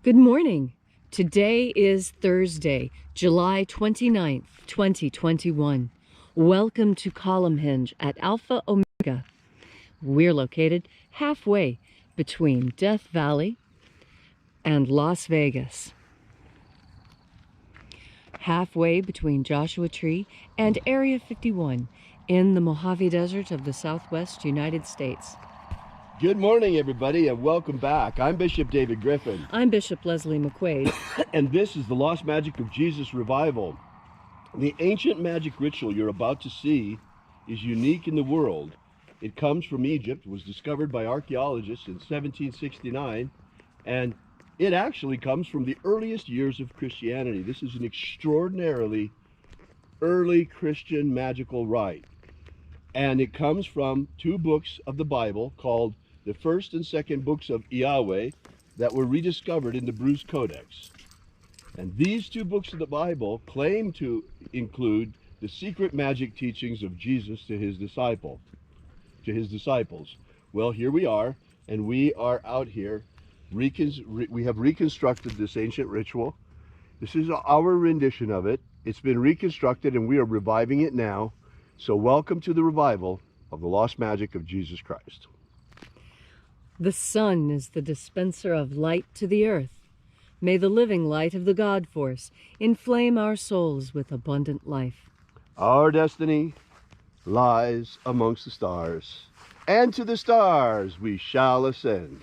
Good morning. Today is Thursday, July 29th, 2021. Welcome to Column Hinge at Alpha Omega. We're located halfway between Death Valley and Las Vegas. Halfway between Joshua Tree and Area 51 in the Mojave Desert of the Southwest United States. Good morning, everybody, and welcome back. I'm Bishop David Griffin. I'm Bishop Leslie McQuade. And this is the Lost Magic of Jesus Revival. The ancient magic ritual you're about to see is unique in the world. It comes from Egypt, was discovered by archaeologists in 1769, and it actually comes from the earliest years of Christianity. This is an extraordinarily early Christian magical rite. And it comes from two books of the Bible called the first and second books of Yahweh that were rediscovered in the Bruce Codex. And these two books of the Bible claim to include the secret magic teachings of Jesus to his disciples. Well, here we are, and we are out here. We have reconstructed this ancient ritual. This is our rendition of it. It's been reconstructed, and we are reviving it now. So welcome to the revival of the lost magic of Jesus Christ. The sun is the dispenser of light to the earth. May the living light of the God force inflame our souls with abundant life. Our destiny lies amongst the stars, and to the stars we shall ascend.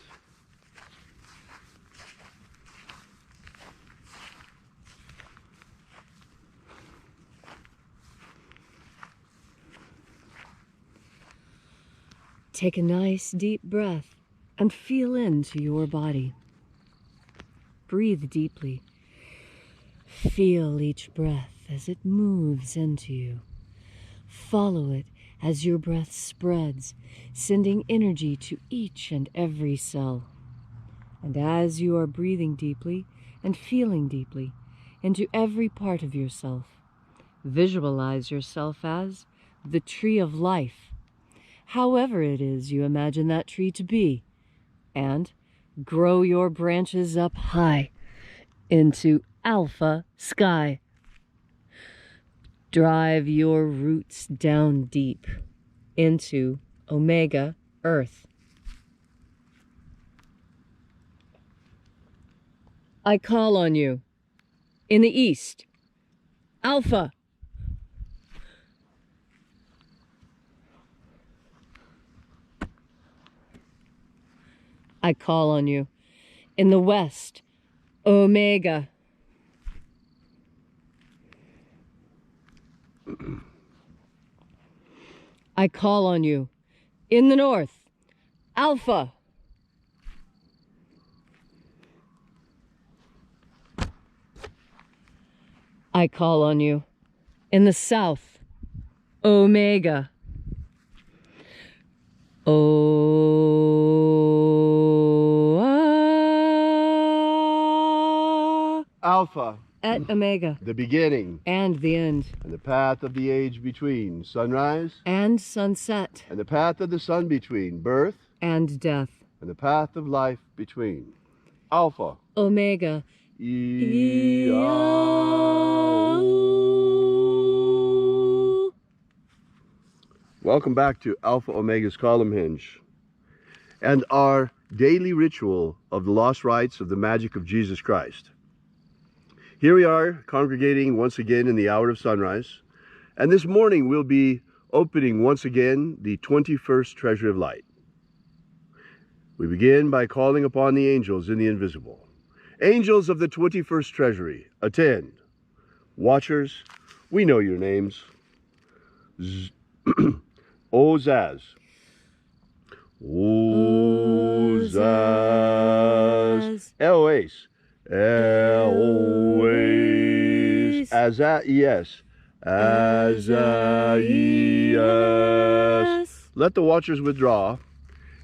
Take a nice deep breath and feel into your body. Breathe deeply. Feel each breath as it moves into you. Follow it as your breath spreads, sending energy to each and every cell. And as you are breathing deeply and feeling deeply into every part of yourself, visualize yourself as the tree of life, however it is you imagine that tree to be, and grow your branches up high into alpha sky. Drive your roots down deep into omega earth. I call on you in the east, alpha. I call on you in the west, omega. I call on you in the north, alpha. I call on you in the south, omega. Alpha, at omega, the beginning and the end, and the path of the age between, sunrise and sunset, and the path of the sun between, birth and death, and the path of life between. Alpha, omega, Welcome back to Alpha Omega's Column Hinge and our daily ritual of the lost rites of the magic of Jesus Christ. Here we are congregating once again in the hour of sunrise, and this morning we'll be opening once again the 21st Treasury of Light. We begin by calling upon the angels in the invisible. Angels of the 21st Treasury, attend. Watchers, we know your names. Ozaz. Ozaz. Eloise. Eloise. Azaias. Azaias. Let the watchers withdraw,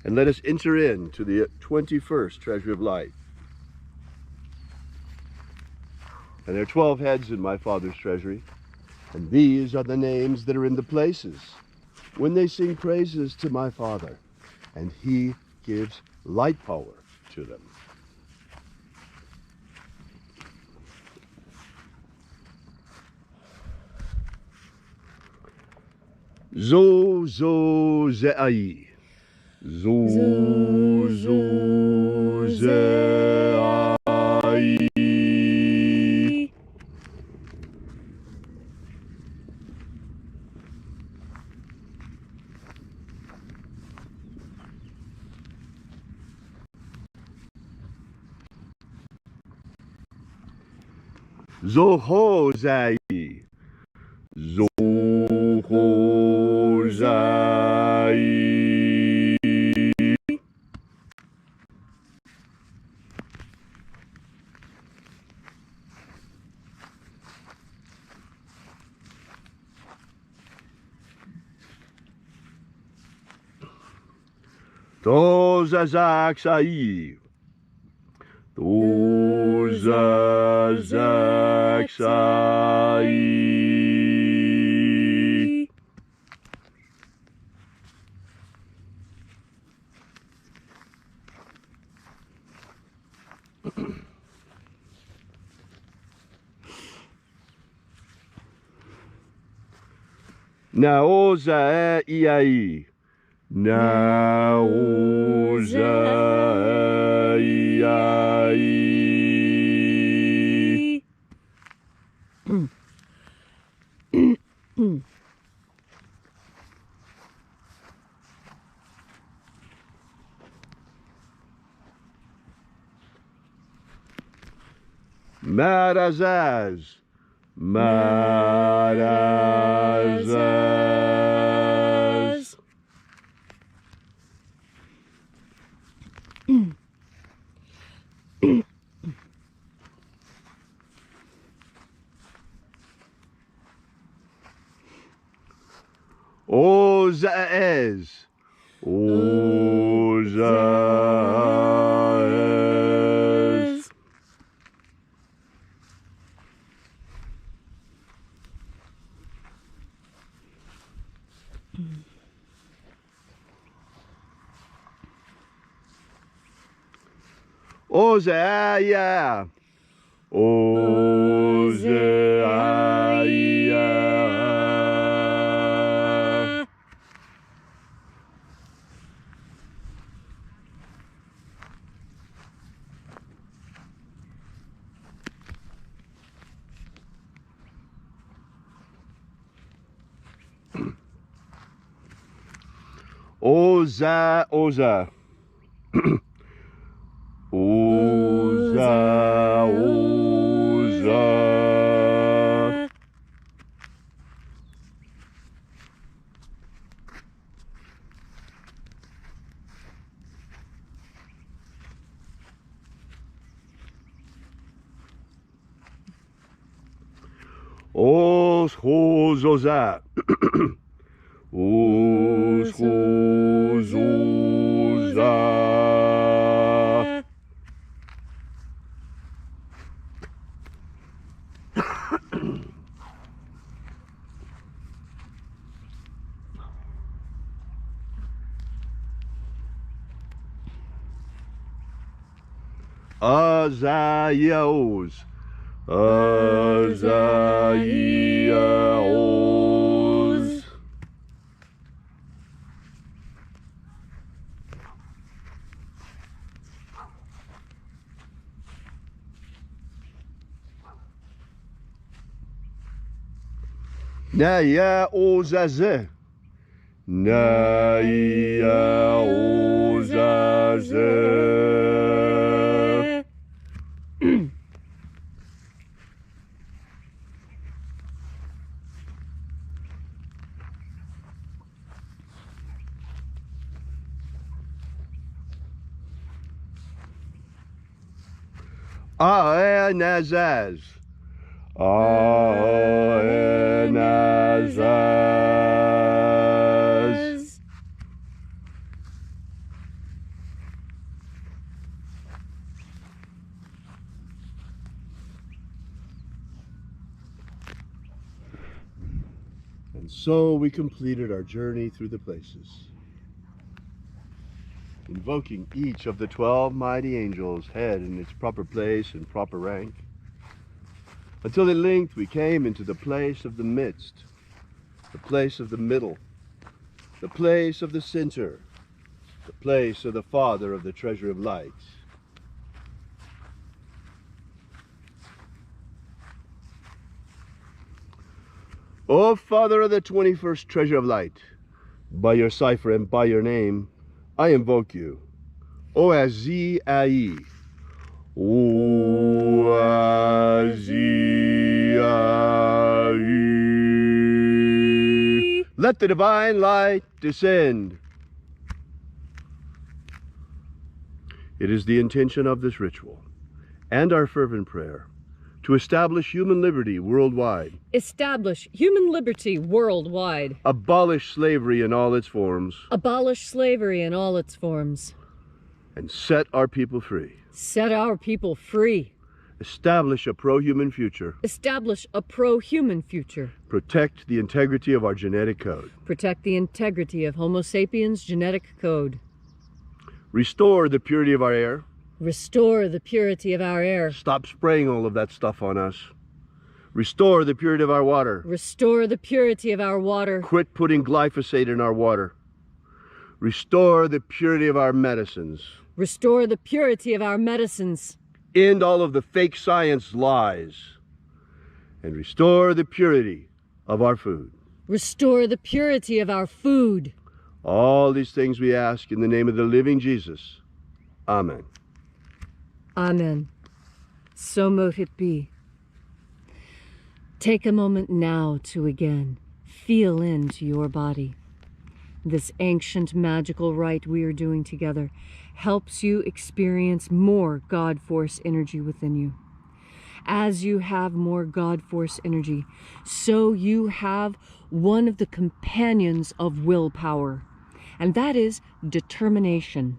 and let us enter into the 21st Treasury of Light. And there are 12 heads in my Father's treasury, and these are the names that are in the places when they sing praises to my Father, and he gives light power to them. Zo zo ze'ai. Zo zo ze'ai. Zo ho zai. Zo ho zai. To zazak sai. To zazak sai. Naoza iai. Naoza iai. Marazaz. Marazaz. Ozaez. Ozaez. Ozaia. Ozaia. Oza, Oza. Oza, Oza. Os, Oza. Os, Oza. Azaios. Azaios. Naya Ozaze. Naya Ozaze. Aenazaz. Aenazaz. And so we completed our journey through the places, invoking each of the 12 mighty angels' head in its proper place and proper rank, until at length we came into the place of the midst, the place of the middle, the place of the center, the place of the Father of the treasure of light. O Father of the 21st treasure of light, by your cipher and by your name, I invoke you. O Azi-Ai. O Azi-Ai. Let the divine light descend. It is the intention of this ritual and our fervent prayer to establish human liberty worldwide. Establish human liberty worldwide. Abolish slavery in all its forms. Abolish slavery in all its forms. And set our people free. Set our people free. Establish a pro-human future. Establish a pro-human future. Protect the integrity of our genetic code. Protect the integrity of Homo sapiens' genetic code. Restore the purity of our air. Restore the purity of our air. Stop spraying all of that stuff on us. Restore the purity of our water. Restore the purity of our water. Quit putting glyphosate in our water. Restore the purity of our medicines. Restore the purity of our medicines. End all of the fake science lies. And restore the purity of our food. Restore the purity of our food. All these things we ask in the name of the living Jesus. Amen. Amen. So mote it be. Take a moment now to again feel into your body. This ancient magical rite we are doing together helps you experience more God Force energy within you. As you have more God Force energy, so you have one of the companions of willpower, and that is determination.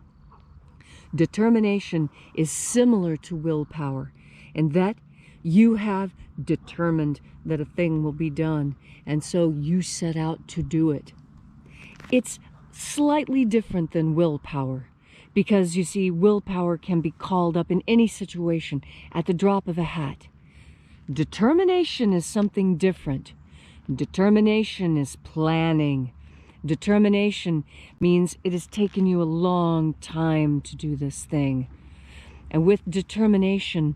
Determination is similar to willpower in that you have determined that a thing will be done, and so you set out to do it. It's slightly different than willpower because, you see, willpower can be called up in any situation at the drop of a hat. Determination is something different. Determination is planning. Determination means it has taken you a long time to do this thing. And with determination,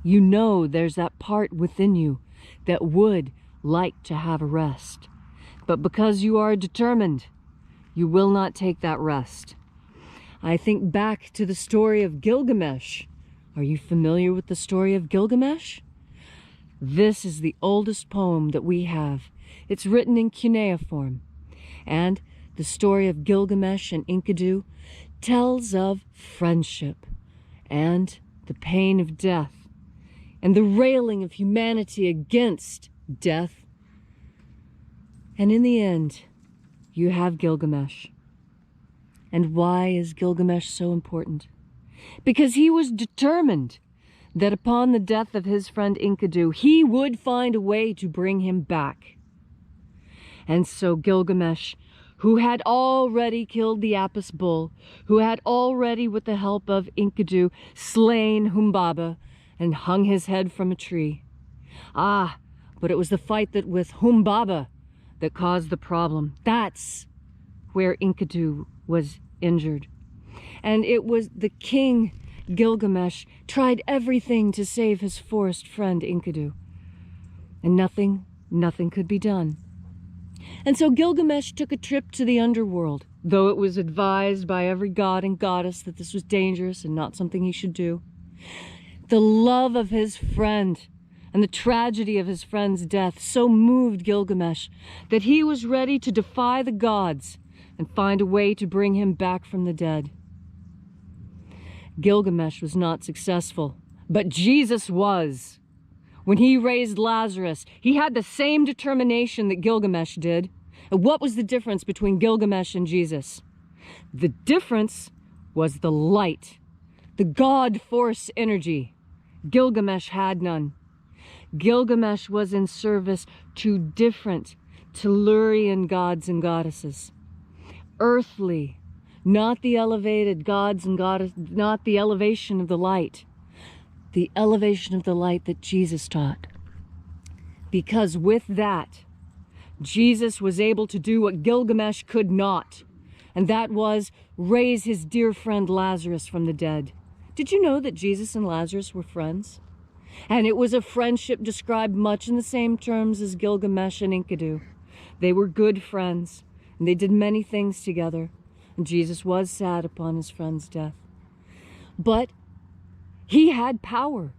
you know there's that part within you that would like to have a rest. But because you are determined, you will not take that rest. I think back to the story of Gilgamesh. Are you familiar with the story of Gilgamesh? This is the oldest poem that we have. It's written in cuneiform. And the story of Gilgamesh and Enkidu tells of friendship and the pain of death and the railing of humanity against death. And in the end, you have Gilgamesh. And why is Gilgamesh so important? Because he was determined that upon the death of his friend Enkidu, he would find a way to bring him back. And so Gilgamesh, who had already killed the Apis bull, who had already, with the help of Enkidu, slain Humbaba and hung his head from a tree. But it was the fight with Humbaba that caused the problem. That's where Enkidu was injured. And it was the king, Gilgamesh, tried everything to save his forest friend Enkidu. And nothing could be done. And so Gilgamesh took a trip to the underworld, though it was advised by every god and goddess that this was dangerous and not something he should do. The love of his friend and the tragedy of his friend's death so moved Gilgamesh that he was ready to defy the gods and find a way to bring him back from the dead. Gilgamesh was not successful, but Jesus was. When he raised Lazarus, he had the same determination that Gilgamesh did. And what was the difference between Gilgamesh and Jesus? The difference was the light, the God Force energy. Gilgamesh had none. Gilgamesh was in service to different Tellurian gods and goddesses. Earthly, not the elevated gods and goddesses, not the elevation of the light. The elevation of the light that Jesus taught. Because with that, Jesus was able to do what Gilgamesh could not, and that was raise his dear friend Lazarus from the dead. Did you know that Jesus and Lazarus were friends? And it was a friendship described much in the same terms as Gilgamesh and Enkidu. They were good friends, and they did many things together. And Jesus was sad upon his friend's death. But he had power.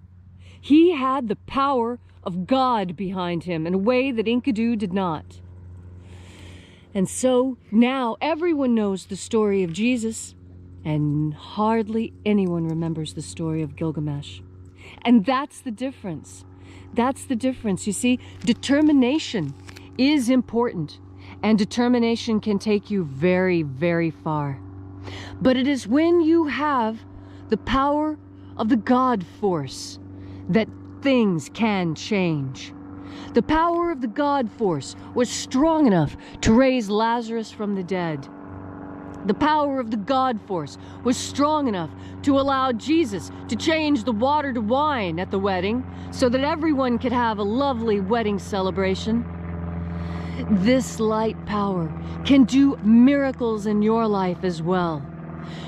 He had the power of God behind him in a way that Enkidu did not. And so now everyone knows the story of Jesus, and hardly anyone remembers the story of Gilgamesh. And that's the difference. That's the difference. You see, determination is important, and determination can take you very, very far. But it is when you have the power of the God force that things can change. The power of the God force was strong enough to raise Lazarus from the dead. The power of the God force was strong enough to allow Jesus to change the water to wine at the wedding so that everyone could have a lovely wedding celebration. This light power can do miracles in your life as well.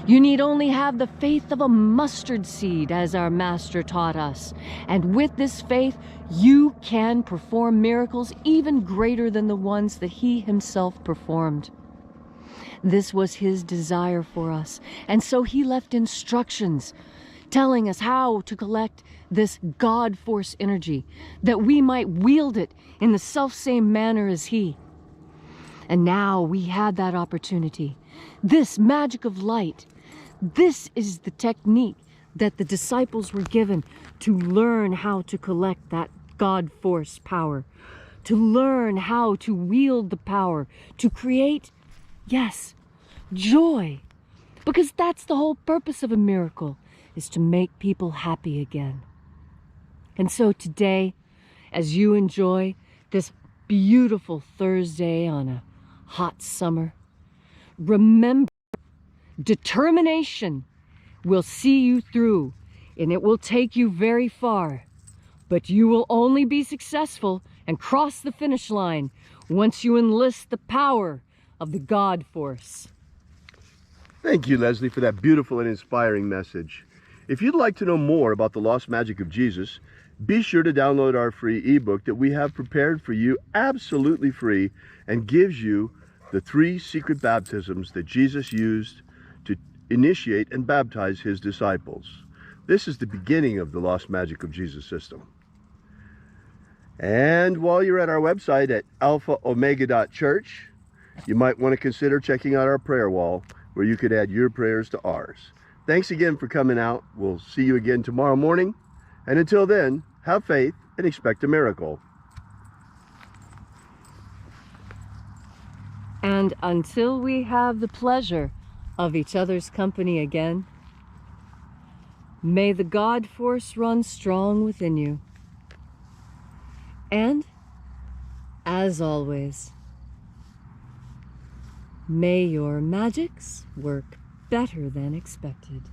You need only have the faith of a mustard seed, as our master taught us. And with this faith, you can perform miracles even greater than the ones that he himself performed. This was his desire for us. And so he left instructions telling us how to collect this God force energy, that we might wield it in the selfsame manner as he. And now we had that opportunity. This magic of light, this is the technique that the disciples were given to learn how to collect that God force power, to learn how to wield the power, to create, yes, joy. Because that's the whole purpose of a miracle, is to make people happy again. And so today, as you enjoy this beautiful Thursday on a hot summer, remember, determination will see you through, and it will take you very far. But you will only be successful and cross the finish line once you enlist the power of the God force. Thank you, Leslie, for that beautiful and inspiring message. If you'd like to know more about the lost magic of Jesus, be sure to download our free ebook that we have prepared for you absolutely free and gives you the 3 secret baptisms that Jesus used to initiate and baptize his disciples. This is the beginning of the Lost Magic of Jesus system. And while you're at our website at alphaomega.church, you might want to consider checking out our prayer wall where you could add your prayers to ours. Thanks again for coming out. We'll see you again tomorrow morning. And until then, have faith and expect a miracle. And until we have the pleasure of each other's company again, may the God force run strong within you. And, as always, may your magics work better than expected.